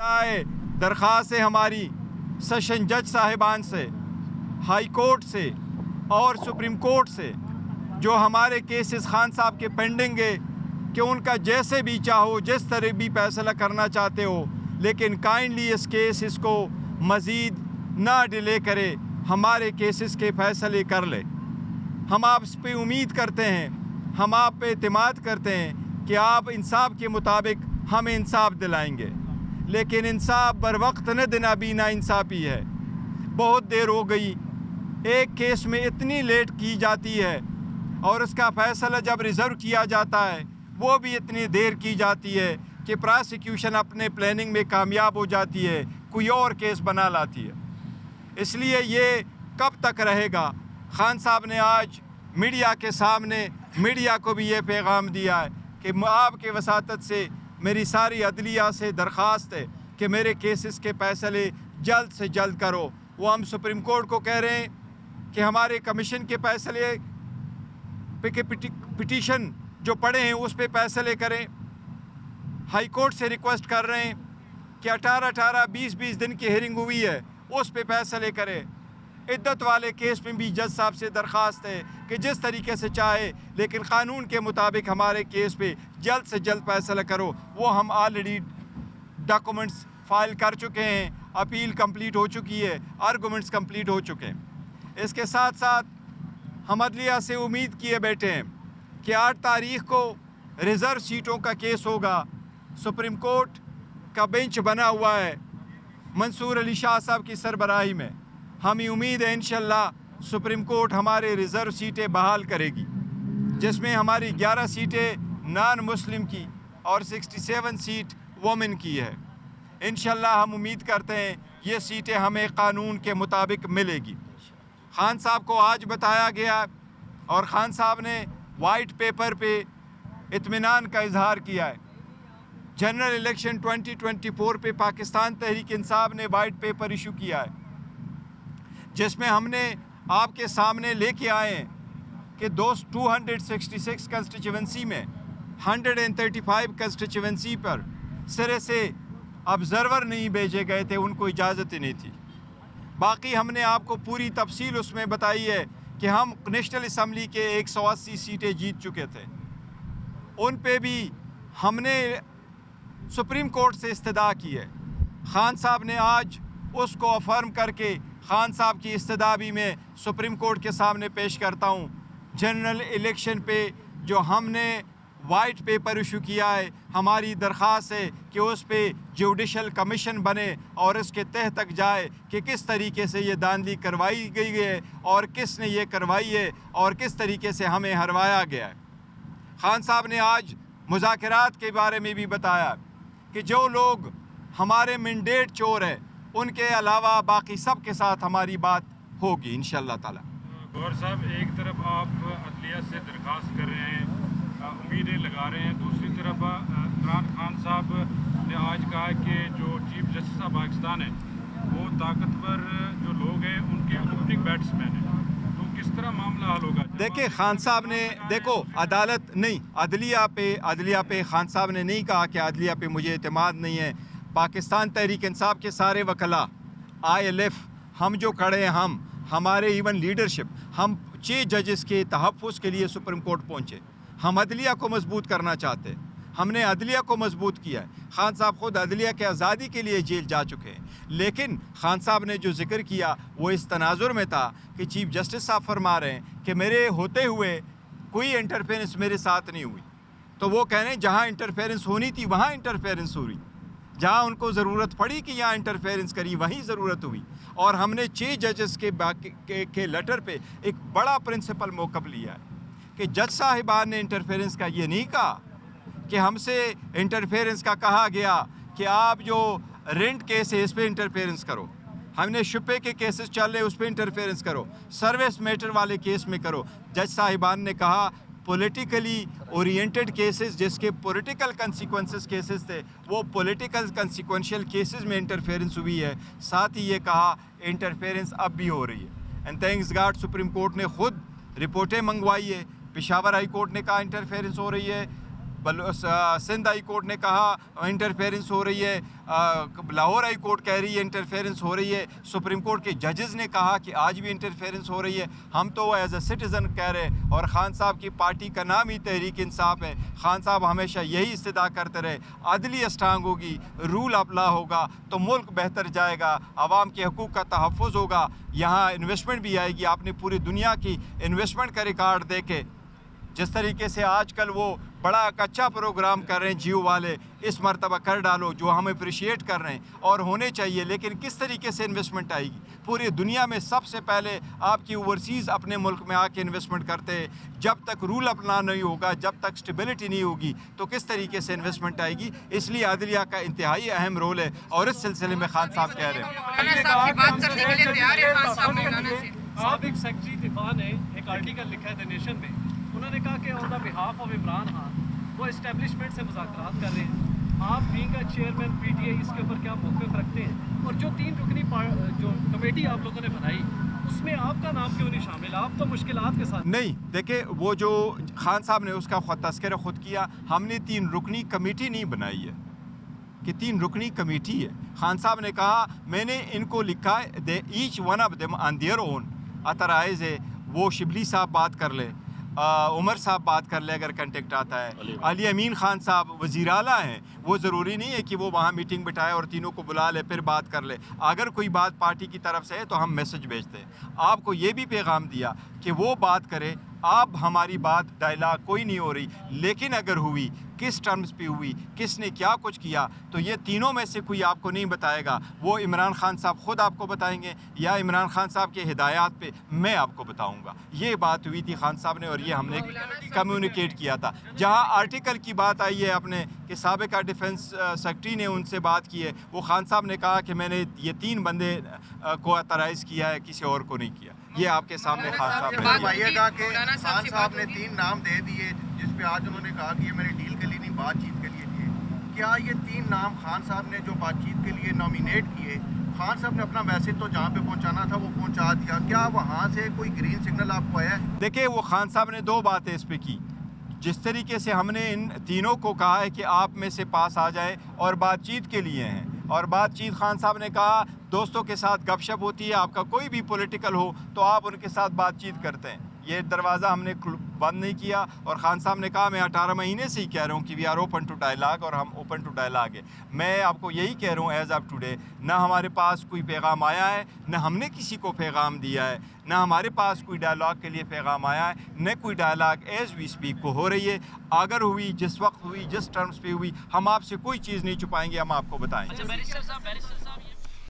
आए दरख्वास्त है हमारी सेशन जज साहिबान से, हाई कोर्ट से और सुप्रीम कोर्ट से, जो हमारे केसेस खान साहब के पेंडिंग है, कि उनका जैसे भी चाहो जिस तरह भी फैसला करना चाहते हो, लेकिन काइंडली इस केस इसको मज़ीद ना डिले करे, हमारे केसेस के फैसले कर ले। हम आप पे उम्मीद करते हैं, हम आप पे एतमाद करते हैं कि आप इंसाफ के मुताबिक हमें इंसाफ दिलाएंगे, लेकिन इंसाफ बर वक्त न देना भी ना इंसाफ़ी है। बहुत देर हो गई, एक केस में इतनी लेट की जाती है और उसका फ़ैसला जब रिज़र्व किया जाता है वो भी इतनी देर की जाती है कि प्रोसिक्यूशन अपने प्लानिंग में कामयाब हो जाती है, कोई और केस बना लाती है। इसलिए ये कब तक रहेगा? खान साहब ने आज मीडिया के सामने मीडिया को भी ये पैगाम दिया है कि आपके वसातत से मेरी सारी अदलिया से दरख्वास्त है कि मेरे केसेस के फैसले जल्द से जल्द करो। वो हम सुप्रीम कोर्ट को कह रहे हैं कि हमारे कमीशन के फैसले पे पिटीशन जो पड़े हैं उस पे फैसले करें। हाई कोर्ट से रिक्वेस्ट कर रहे हैं कि 18-18, 20-20 दिन की हियरिंग हुई है, उस पे फैसले करें। इद्दत वाले केस में भी जज साहब से दरख्वास्त है कि जिस तरीके से चाहे, लेकिन क़ानून के मुताबिक हमारे केस पे जल्द से जल्द फैसला करो। वो हम ऑलरेडी डॉक्यूमेंट्स फाइल कर चुके हैं, अपील कंप्लीट हो चुकी है, आर्गूमेंट्स कंप्लीट हो चुके हैं। इसके साथ साथ हम अदलिया से उम्मीद किए बैठे हैं कि 8 तारीख़ को रिज़र्व सीटों का केस होगा। सुप्रीम कोर्ट का बेंच बना हुआ है मंसूर अली शाह साहब की सरबराही में। हमें उम्मीद है इंशाल्लाह सुप्रीम कोर्ट हमारे रिज़र्व सीटें बहाल करेगी, जिसमें हमारी 11 सीटें नॉन मुस्लिम की और 67 सीट वोमेन की है। इंशाल्लाह हम उम्मीद करते हैं ये सीटें हमें क़ानून के मुताबिक मिलेगी। खान साहब को आज बताया गया और खान साहब ने वाइट पेपर पे इत्मीनान का इजहार किया है। जनरल इलेक्शन 2024 पे पाकिस्तान तहरीक इंसाफ ने वाइट पेपर इशू किया है, जिसमें हमने आपके सामने लेके आए हैं कि 266 कंस्टिट्यूंसी में 135 कंस्टिट्यूंसी पर सिरे से ऑब्ज़र्वर नहीं भेजे गए थे, उनको इजाज़त ही नहीं थी। बाकी हमने आपको पूरी तफसील उसमें बताई है कि हम नेशनल असम्बली के 180 सीटें जीत चुके थे। उन पे भी हमने सुप्रीम कोर्ट से इस्तदा की है। खान साहब ने आज उसको अफर्म करके खान साहब की इस्तदाबी में सुप्रीम कोर्ट के सामने पेश करता हूँ। जनरल इलेक्शन पे जो हमने वाइट पेपर इशू किया है, हमारी दरख्वास्त है कि उस पे जुडिशल कमीशन बने और इसके तह तक जाए कि किस तरीके से ये धांधली करवाई गई है और किसने ये करवाई है और किस तरीके से हमें हरवाया गया है। खान साहब ने आज मुज़ाकरात के बारे में भी बताया कि जो लोग हमारे मैंडेट चोर हैं उनके अलावा बाकी सब के साथ हमारी बात होगी इंशाअल्लाह ताला। गौहर साहब, एक तरफ आप अदलिया से दरख्वास्त कर रहे हैं, उम्मीदें लगा रहे हैं, दूसरी तरफ इमरान खान साहब ने आज कहा कि जो चीफ जस्टिस ऑफ पाकिस्तान है वो ताकतवर जो लोग हैं उनके ओपनिंग बैट्समैन हैं, तो किस तरह मामला हल होगा? देखिए, खान साहब ने देखो अदालत नहीं, अदलिया पे खान साहब ने नहीं कहा कि अदलिया पे मुझे एतमाद नहीं है। पाकिस्तान तहरीक इंसाफ के सारे वकला, ILF, हम जो खड़े हैं, हमारे इवन लीडरशिप, हम 6 जजेस के तहफ़्फ़ुज़ के लिए सुप्रीम कोर्ट पहुँचे। हम अदलिया को मजबूत करना चाहते हैं, हमने अदलिया को मजबूत किया है। खान साहब ख़ुद अदलिया के आज़ादी के लिए जेल जा चुके हैं, लेकिन खान साहब ने जो जिक्र किया वो इस तनाजुर में था कि चीफ जस्टिस साहब फरमा रहे हैं कि मेरे होते हुए कोई इंटरफेरेंस मेरे साथ नहीं हुई। तो वो कह रहे हैं जहाँ इंटरफेरेंस होनी थी वहाँ इंटरफेरेंस हुई, जहाँ उनको ज़रूरत पड़ी कि यहाँ इंटरफेरेंस करी वहीं ज़रूरत हुई। और हमने 6 जजेस के लेटर पे एक बड़ा प्रिंसिपल मौक़िफ़ लिया है कि जज साहिबान ने इंटरफेरेंस का ये नहीं कहा कि हमसे इंटरफेरेंस का कहा गया कि आप जो रेंट केस है इस पे इंटरफेरेंस करो, हमने शुपे के केसेस चल रहे उस पे इंटरफेरेंस करो, सर्विस मैटर वाले केस में करो। जज साहिबान ने कहा पॉलिटिकली ओरिएंटेड केसेस जिसके पॉलिटिकल कंसिक्वेंसेस केसेस थे वो पॉलिटिकल कंसिक्वेंशियल केसेस में इंटरफेरेंस हुई है। साथ ही ये कहा इंटरफेरेंस अब भी हो रही है। And thanks God supreme court ने खुद रिपोर्टें मंगवाई है, पेशावर हाई कोर्ट ने कहा इंटरफेरेंस हो रही है, सिंध हाई कोर्ट ने कहा इंटरफेरेंस हो रही है, लाहौर हाई कोर्ट कह रही है इंटरफेरेंस हो रही है, सुप्रीम कोर्ट के जजेस ने कहा कि आज भी इंटरफेरेंस हो रही है। हम तो एज अ सिटीज़न कह रहे हैं, और ख़ान साहब की पार्टी का नाम ही तहरीक इंसाफ है। ख़ान साहब हमेशा यही इस्तदा करते रहे, अदली स्ट्रांग होगी, रूल ऑफ लॉ होगा तो मुल्क बेहतर जाएगा, आवाम के हकूक़ का तहफ़्फ़ुज़ होगा, यहाँ इन्वेस्टमेंट भी आएगी। आपने पूरी दुनिया की इन्वेस्टमेंट का रिकॉर्ड देखे, जिस तरीके से आजकल वो बड़ा अच्छा प्रोग्राम कर रहे हैं जियो वाले, इस मरतबा कर डालो, जो हम अप्रिशिएट कर रहे हैं और होने चाहिए, लेकिन किस तरीके से इन्वेस्टमेंट आएगी? पूरी दुनिया में सबसे पहले आपकी ओवरसीज़ अपने मुल्क में आके इन्वेस्टमेंट करते हैं। जब तक रूल अपना नहीं होगा, जब तक स्टेबिलिटी नहीं होगी, तो किस तरीके से इन्वेस्टमेंट आएगी? इसलिए अदलिया का इंतहाई अहम रोल है, और इस सिलसिले में खान साहब कह रहे हैं। साबिक सेक्रेटरी दिफा ने एक आर्टिकल लिखा है द नेशन में, उन्होंने कहा कि on the behalf of Imran Khan वो इस्टेब्लिशमेंट से मुज़ाकरात कर रहे हैं। आप बीइंग का चेयरमैन पीटीआई इसके ऊपर क्या मौक़िफ़ रखते हैं? और जो 3 रुकनी जो कमेटी आप लोगों ने बनाई, उसमें आपका नाम क्यों नहीं शामिल? आप तो मुश्किलात के साथ नहीं। देखिए, वो जो खान साहब ने उसका तस्करा खुद किया, हमने 3 रुकनी कमेटी नहीं बनाई है कि 3 रुकनी कमेटी है। खान साहब ने कहा मैंने इनको लिखा है, they each one of them on their own authorise है। वो शिबली साहब बात कर ले, उमर साहब बात कर ले अगर कंटेक्ट आता है, अली अमीन खान साहब वज़ीर आला हैं, वो ज़रूरी नहीं है कि वो वहाँ मीटिंग बिठाए और तीनों को बुला ले फिर बात कर ले। अगर कोई बात पार्टी की तरफ से है तो हम मैसेज भेजते हैं। आपको ये भी पैगाम दिया कि वो बात करे, अब हमारी बात डायलॉग कोई नहीं हो रही, लेकिन अगर हुई किस टर्म्स पे हुई, किसने क्या कुछ किया, तो ये तीनों में से कोई आपको नहीं बताएगा। वो इमरान खान साहब ख़ुद आपको बताएंगे या इमरान खान साहब के हिदायत पे मैं आपको बताऊंगा। ये बात हुई थी खान साहब ने, और ये हमने कम्युनिकेट किया था। जहां आर्टिकल की बात आई है अपने कि साबिका डिफेंस सेक्रेटरी ने उनसे बात की है, वो खान साहब ने कहा कि मैंने ये 3 बंदे को अतराइज़ किया है, किसी और को नहीं किया। ये आपके सामने खान साहब ने बताइएगा कि खान साहब ने 3 नाम दे दिए, जिस पे आज उन्होंने कहा कि ये मेरे डील के लिए नहीं, बातचीत के लिए थे। क्या ये 3 नाम खान साहब ने जो बातचीत के लिए नॉमिनेट किए, खान साहब ने अपना मैसेज तो जहाँ पे पहुँचाना था वो पहुँचा दिया, क्या वहाँ से कोई ग्रीन सिग्नल आपको आया? देखिए, वो खान साहब ने 2 बातें इस पे की। जिस तरीके से हमने इन तीनों को कहा है कि आप में से पास आ जाए और बातचीत के लिए हैं, और बातचीत खान साहब ने कहा दोस्तों के साथ गपशप होती है, आपका कोई भी पॉलिटिकल हो तो आप उनके साथ बातचीत करते हैं। ये दरवाज़ा हमने बंद नहीं किया, और खान साहब ने कहा मैं 18 महीने से ही कह रहा हूँ कि we are open to dialogue, और हम ओपन टू डायलॉग है। मैं आपको यही कह रहा हूँ एज ऑफ टुडे, ना हमारे पास कोई पैगाम आया है, ना हमने किसी को पैगाम दिया है, ना हमारे पास कोई डायलॉग के लिए पैगाम आया है, न कोई डायलॉग एज वी स्पीक को हो रही है। अगर हुई, जिस वक्त हुई, जिस टर्म्स पे हुई, हम आपसे कोई चीज़ नहीं छुपाएंगे, हम आपको बताएंगे। अच्छा बैरिस्टर साहब